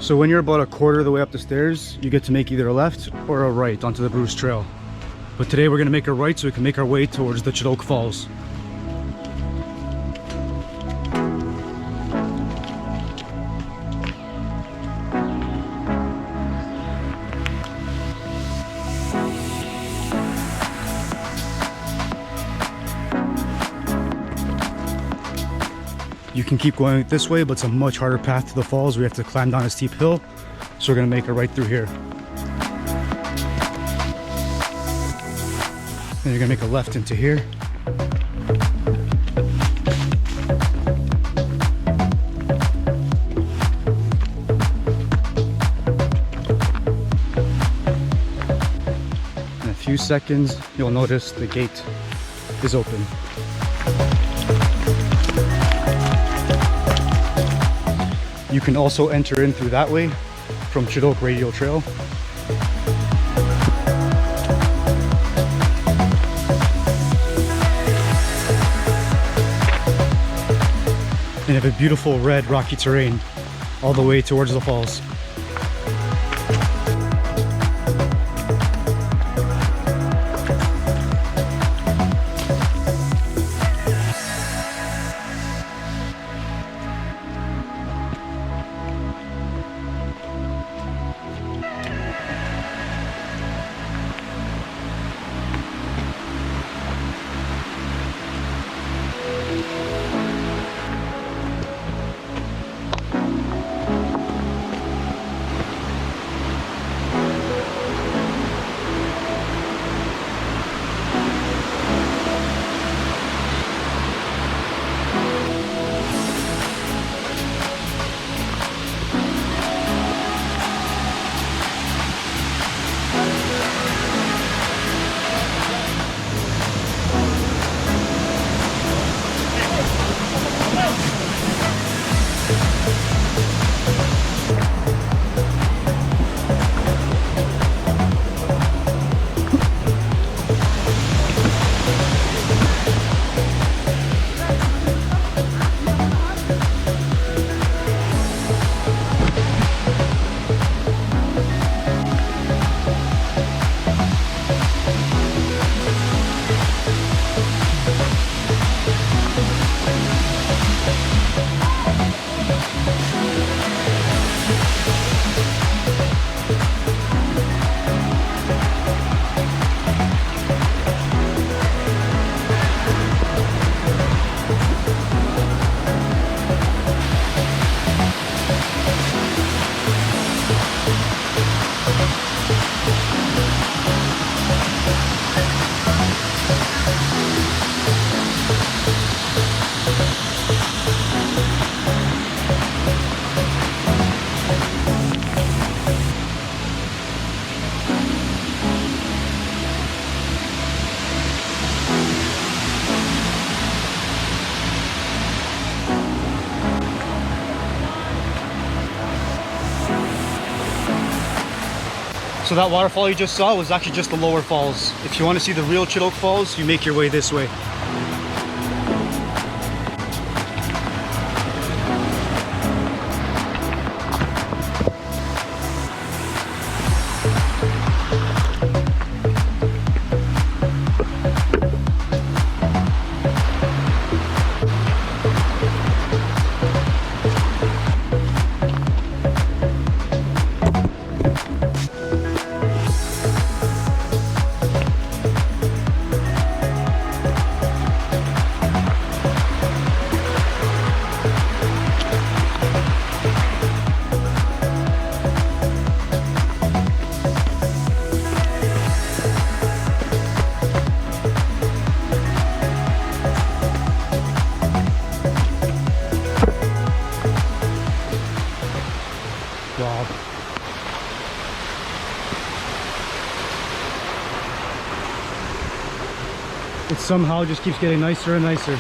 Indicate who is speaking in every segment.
Speaker 1: So when you're about a quarter of the way up the stairs, you get to make either a left or a right onto the Bruce Trail. But today we're going to make a right so we can make our way towards the Chedoke Falls. You can keep going this way, but it's a much harder path to the falls. We have to climb down a steep hill, so we're gonna make it right through here. Then you're gonna make a left into here. In a few seconds, you'll notice the gate is open. You can also enter in through that way from Chedoke Radial Trail. And you have a beautiful red rocky terrain all the way towards the falls. So that waterfall you just saw was actually just the lower falls. If you want to see the real Chedoke Falls, you make your way this way. Wow. It somehow just keeps getting nicer and nicer.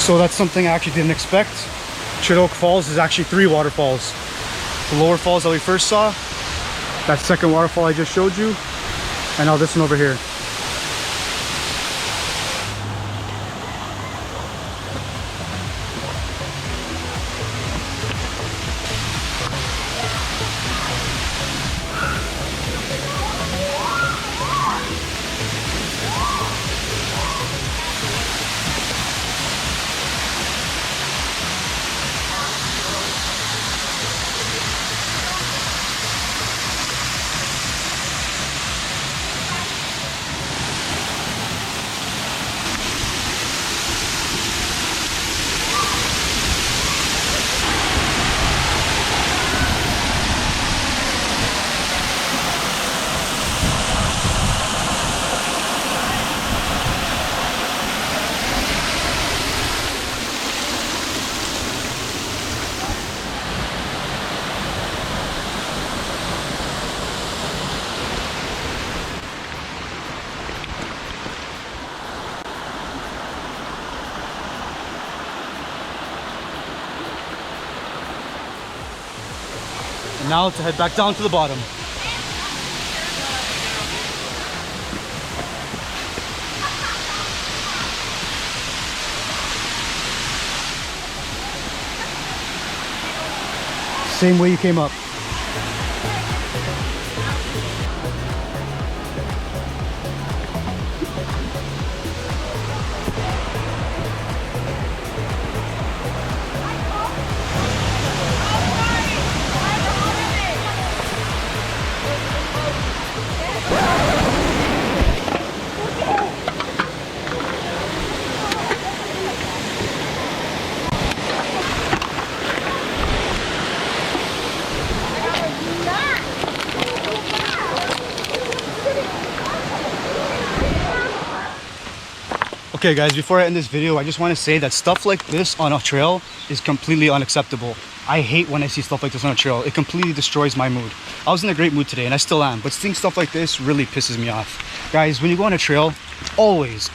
Speaker 1: So that's something I actually didn't expect. Chedoke Falls is actually 3 waterfalls. The lower falls that we first saw, that second waterfall I just showed you, and now this one over here. And now to head back down to the bottom. Same way you came up. Okay guys, before I end this video, I just want to say that stuff like this on a trail is completely unacceptable. I hate when I see stuff like this on a trail. It completely destroys my mood. I was in a great mood today and I still am, but seeing stuff like this really pisses me off. Guys, when you go on a trail, always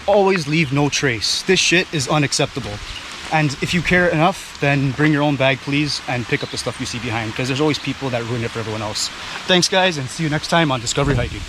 Speaker 1: leave no trace. This shit is unacceptable. And if you care enough, then bring your own bag please and pick up the stuff you see behind, because there's always people that ruin it for everyone else. Thanks guys, and see you next time on Discovery Hiking.